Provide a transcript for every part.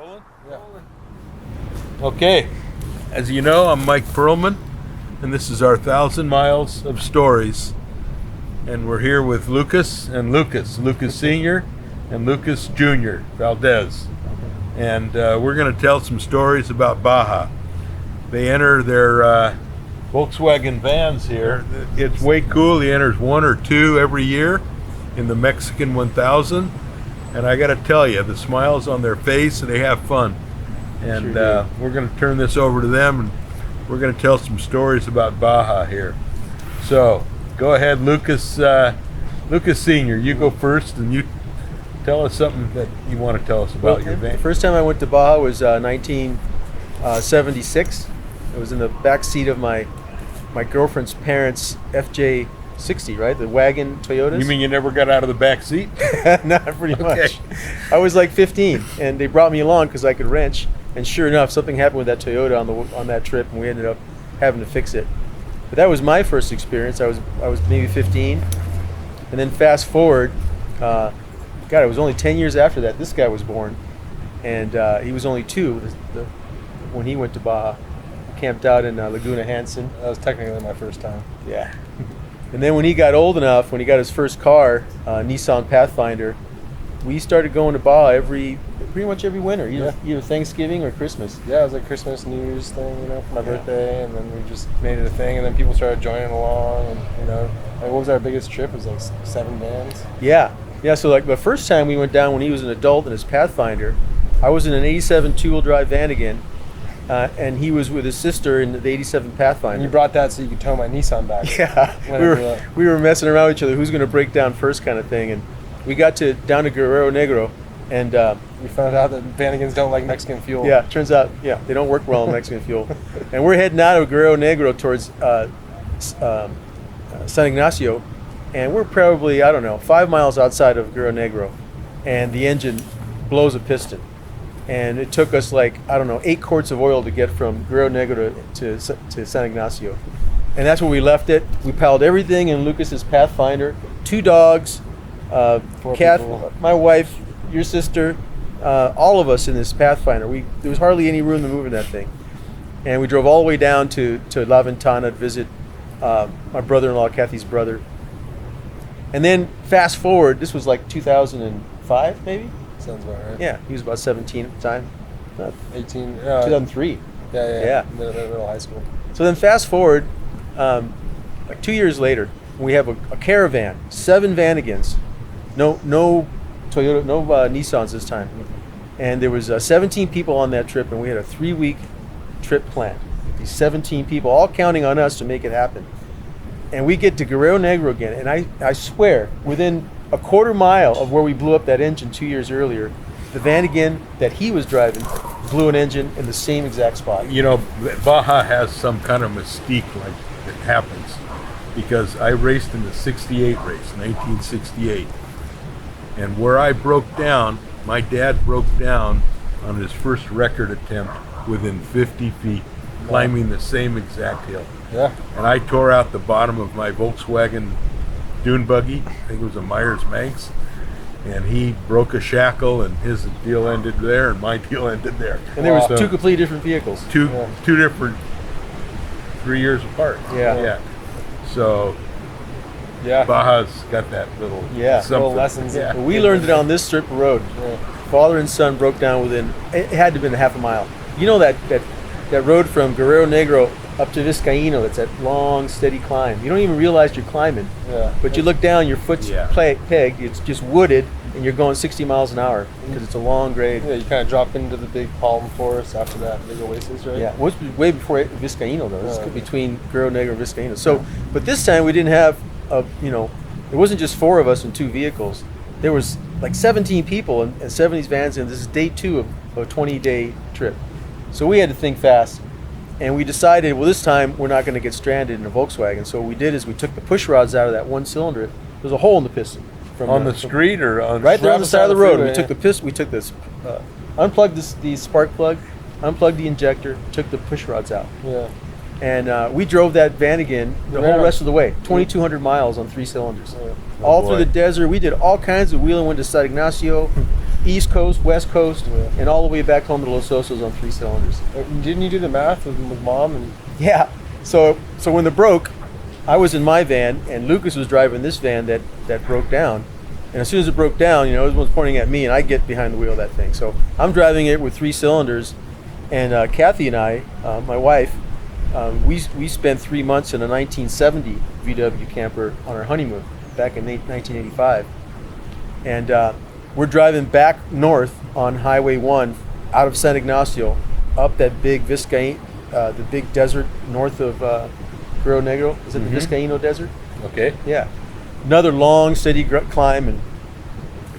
Rolling? Yeah. Okay, as you know, I'm Mike Pearlman, and this is our 1,000 Miles of Stories. And we're here with Lucas and Lucas Sr. and Lucas Jr. Valdez. And we're going to tell some stories about Baja. They enter their Volkswagen vans here. It's way cool. He enters one or two every year in the Mexican 1000. And I got to tell you, the smiles on their face, and they have fun. And we're going to turn this over to them, and we're going to tell some stories about Baja here. So go ahead, Lucas. Lucas Sr., you go first, and you tell us something that you want to tell us about your van. The first time I went to Baja was 1976. I was in the back seat of my girlfriend's parents' FJ60, right? The wagon Toyotas. You mean you never got out of the back seat? Not pretty much. I was like 15, and they brought me along because I could wrench. And sure enough, something happened with that Toyota on that trip, and we ended up having to fix it. But that was my first experience. I was maybe 15, and then fast forward, God, it was only 10 years after that this guy was born, and he was only 2 when he went to Baja. Camped out in Laguna Hansen. That was technically my first time. Yeah. And then when he got old enough, when he got his first car, Nissan Pathfinder, we started going to Baja pretty much every winter, either Thanksgiving or Christmas. Yeah, it was like Christmas, New Year's thing, for my birthday, and then we just made it a thing, and then people started joining along, and like, what was our biggest trip? It was like 7 vans. Yeah. So like the first time we went down when he was an adult in his Pathfinder, I was in an 87 two-wheel drive van again. And he was with his sister in the 87 Pathfinder. And you brought that so you could tow my Nissan back. Yeah, we were messing around with each other, who's going to break down first kind of thing. And we got down to Guerrero Negro, and we found out that Vanagons don't like Mexican fuel. Yeah, turns out, they don't work well on Mexican fuel. And we're heading out of Guerrero Negro towards San Ignacio, and we're probably, 5 miles outside of Guerrero Negro, and the engine blows a piston. And it took us 8 quarts of oil to get from Guerrero Negro to San Ignacio. And that's where we left it. We piled everything in Lucas's Pathfinder, 2 dogs, 4 Kath, people. my wife, your sister, all of us in this Pathfinder. There was hardly any room to move in that thing. And we drove all the way down to La Ventana to visit my brother-in-law, Kathy's brother. And then fast forward, this was like 2005 maybe? Sounds about right. Yeah, he was about 17 at the time. 18. 2003. Yeah. Middle high school. So then fast forward, like 2 years later, we have a caravan, 7 Vanagons, no Toyota, no Nissans this time, and there was 17 people on that trip, and we had a 3-week trip planned. These 17 people, all counting on us to make it happen. And we get to Guerrero Negro again, and I swear, within a quarter mile of where we blew up that engine 2 years earlier, the Vanagon that he was driving blew an engine in the same exact spot. Baja has some kind of mystique like that happens, because I raced in the 68 race, 1968. And where I broke down, my dad broke down on his first record attempt within 50 feet, climbing the same exact hill. Yeah. And I tore out the bottom of my Volkswagen dune buggy. I think it was a Myers Manx, and he broke a shackle, and his deal ended there, and my deal ended there. And there was 2 completely different vehicles. Two different, 3 years apart. Yeah. So Baja's got that little little lessons. Yeah. Well, we learned it on this strip of road. Yeah. Father and son broke down within, it had to have been half a mile. You know that road from Guerrero Negro up to Vizcaíno, it's that long, steady climb. You don't even realize you're climbing. Yeah. But you look down, your foot's pegged, it's just wooded, and you're going 60 miles an hour because it's a long grade. Yeah, you kind of drop into the big palm forest after that big oasis, right? Yeah, well, it's way before Vizcaíno, though. It's between Guerrero Negro and Vizcaíno. So, but this time we didn't have, it wasn't just 4 of us in 2 vehicles. There was like 17 people and 7 of these vans, and this is day 2 of a 20-day trip. So we had to think fast. And we decided, well, this time we're not going to get stranded in a Volkswagen. So what we did is we took the push rods out of that one cylinder. There's a hole in the piston. On the street or on right there on the side of the road. Freeway, We took the piston. We took this, unplugged the spark plug, unplugged the injector, took the push rods out. Yeah. And we drove that Vanagon the whole rest of the way, 2,200 miles on 3 cylinders. Yeah. All through the desert. We did all kinds of wheeling, went to San Ignacio. East Coast, West Coast, Yeah. and all the way back home to Los Osos on 3 cylinders. Didn't you do the math with mom? And Yeah. So when it broke, I was in my van, and Lucas was driving this van that broke down. And as soon as it broke down, everyone's pointing at me, and I get behind the wheel of that thing. So I'm driving it with 3 cylinders, and Kathy and I, my wife, we spent 3 months in a 1970 VW camper on our honeymoon back in 1985. And we're driving back north on Highway 1 out of San Ignacio, up that big the big desert north of Rio Negro. Is it the Vizcaíno Desert? Okay. Yeah. Another long, steady climb.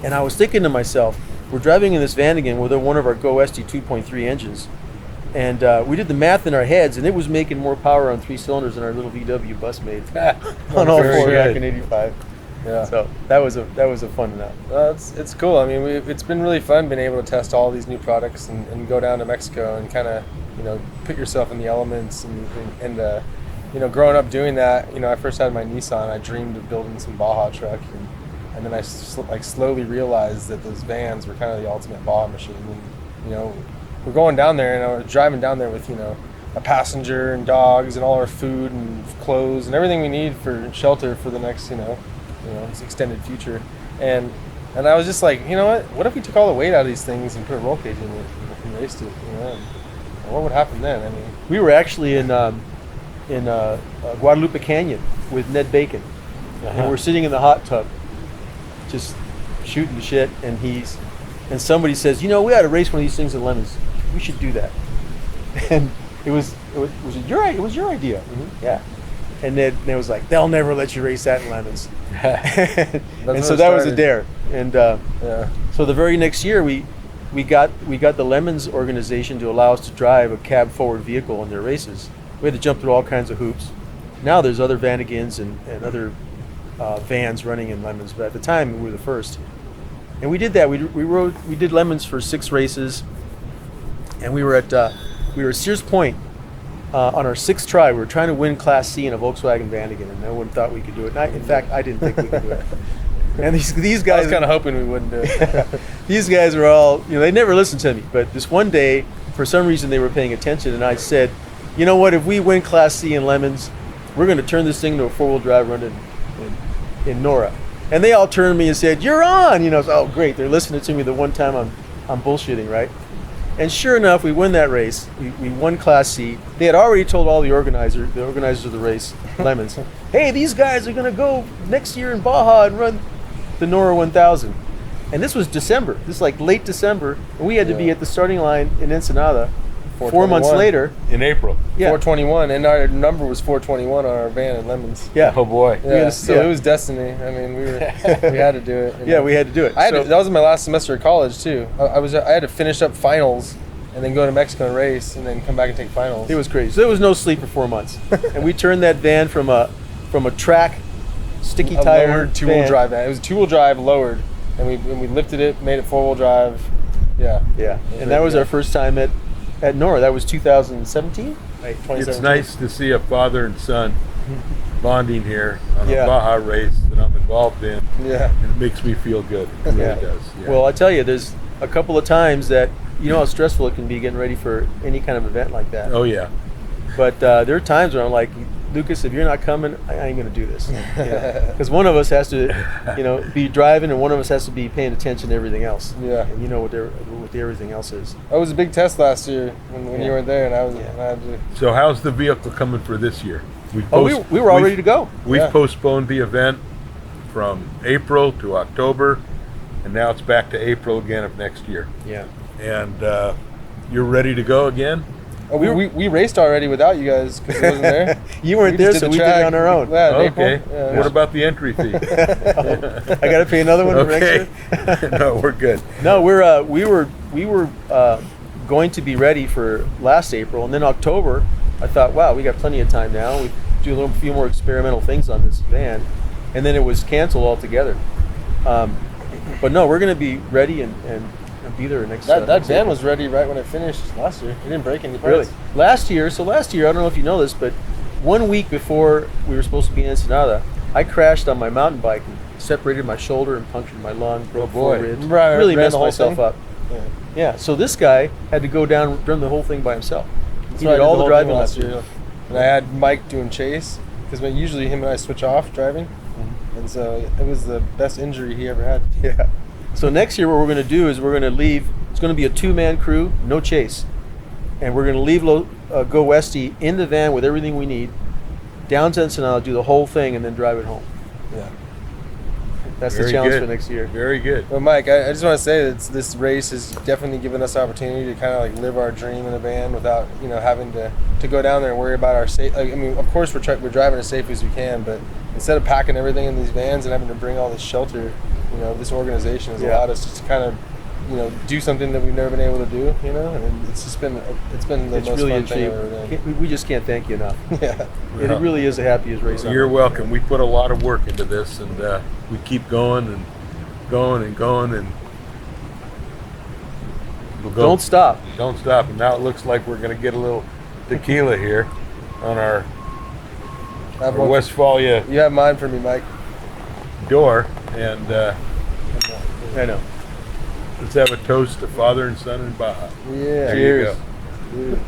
And I was thinking to myself, we're driving in this van again with one of our GoWesty 2.3 engines. And we did the math in our heads, and it was making more power on 3 cylinders than our little VW bus made on all Very 4 back good. in '85. Yeah. So that was a fun enough. It's cool. I mean, it's been really fun being able to test all these new products and go down to Mexico and kind of, put yourself in the elements and growing up doing that. I first had my Nissan. I dreamed of building some Baja truck, and then I slowly realized that those vans were kind of the ultimate Baja machine. And we're going down there, and I was driving down there with a passenger and dogs and all our food and clothes and everything we need for shelter for the next this extended future. And I was just like, what if we took all the weight out of these things and put a roll cage in it and raced it? And what would happen then? I mean, We were actually in Guadalupe Canyon with Ned Bacon, and we're sitting in the hot tub, just shooting the shit. And somebody says, we ought to race one of these things in Lemons. We should do that. And it was your idea. Mm-hmm. Yeah. And Ned was like, they'll never let you race that in Lemons. And where so it that was a started. dare. And yeah. so the very next year, we got the Lemons organization to allow us to drive a cab forward vehicle in their races. We had to jump through all kinds of hoops. Now there's other Vanagons and other vans running in Lemons, but at the time we were the first. And we did that. We did Lemons for 6 races, and we were at Sears Point on our 6th try. We were trying to win Class C in a Volkswagen Vanagon, and no one thought we could do it. And in fact, I didn't think we could do it. And these I guys, was kind of hoping we wouldn't do it. these guys were all, they never listened to me. But this one day, for some reason, they were paying attention, and I said, you know what? If we win Class C in Lemons, we're going to turn this thing into a 4-wheel drive run in NORRA. And they all turned to me and said, "You're on!" So, oh, great! They're listening to me the one time I'm bullshitting, right? And sure enough, we win that race. We won Class C. They had already told all the organizers of the race, Lemons, hey, these guys are going to go next year in Baja and run the NORRA 1000. And this was December. This is like late December, and we had to be at the starting line in Ensenada 4 months later. In April. Yeah. 421, and our number was 421 on our van in Lemons. Yeah. Oh boy. Yeah, so it was destiny. I mean, we had to do it. Yeah, we had to do it. that was my last semester of college too. I had to finish up finals and then go to Mexico and race and then come back and take finals. It was crazy. So there was no sleep for 4 months, and we turned that van from a track sticky a tire lowered 2-wheel van. drive van. It was 2-wheel drive lowered, and we lifted it, made it 4-wheel drive. Yeah. Yeah, and that was our first time at NORRA. That was 2017. Right, It's 2017. nice to see a father and son bonding here on Yeah. a Baja race that I'm involved in. Yeah. It makes me feel good. It really Yeah. does. Yeah. Well, I tell you, there's a couple of times that how stressful it can be getting ready for any kind of event like that. oh yeah. But there are times where I'm like, Lucas, if you're not coming, I ain't gonna do this. Because one of us has to, be driving, and one of us has to be paying attention to everything else. Yeah. And you know what everything else is. That was a big test last year when Yeah. you weren't there, and I Yeah. had to. So how's the vehicle coming for this year? We were all ready to go. We've Yeah. postponed the event from April to October, and now it's back to April again of next year. Yeah. And you're ready to go again? Oh, we raced already without you guys because I wasn't there. You weren't We there, just so did we the did it track. on our own. Yeah, in Okay. April. Yeah. What about the entry fee? I got to pay another one for Okay. next year. No, we're good. No, we were going to be ready for last April, and then October. I thought, wow, we got plenty of time now. We do a few more experimental things on this van, and then it was canceled altogether. But no, we're going to be ready and be there next. That next van April. was ready right when it finished last year. It didn't break any Really? parts. Last year, I don't know if you know this, but 1 week before we were supposed to be in Ensenada, I crashed on my mountain bike separated my shoulder and punctured my lung, broke boy. 4 ribs. Remember I Really ran messed the whole myself thing? up. Yeah. Yeah, so this guy had to go down, run the whole thing by himself. That's He why I did all the whole driving thing last year. And I had Mike doing chase because usually him and I switch off driving, and so it was the best injury he ever had. Yeah. So next year, what we're going to do is we're going to leave. It's going to be a 2-man crew, no chase, and we're going to leave GoWesty in the van with everything we need, down to Ensenada, do the whole thing, and then drive it home. Yeah. That's Very the challenge good. for next year. Very good. But Mike, I just want to say that this race has definitely given us the opportunity to kind of like live our dream in a van without having to go down there and worry about our safe. Like, I mean, of course we're driving as safe as we can, but instead of packing everything in these vans and having to bring all this shelter, this organization has allowed us just to kind of do something that we've never been able to do. And it's just been the most really fun thing I've ever done. We just can't thank you enough. Yeah. It really is the happiest race ever. You're welcome. We put a lot of work into this, and we keep going and going and going, and we'll go. Don't stop. Don't stop. And now it looks like we're going to get a little tequila here on our Westphalia You have mine for me, Mike. door, and I know. let's have a toast to Father and Son in Baja. Yeah. There Cheers. you go. Dude.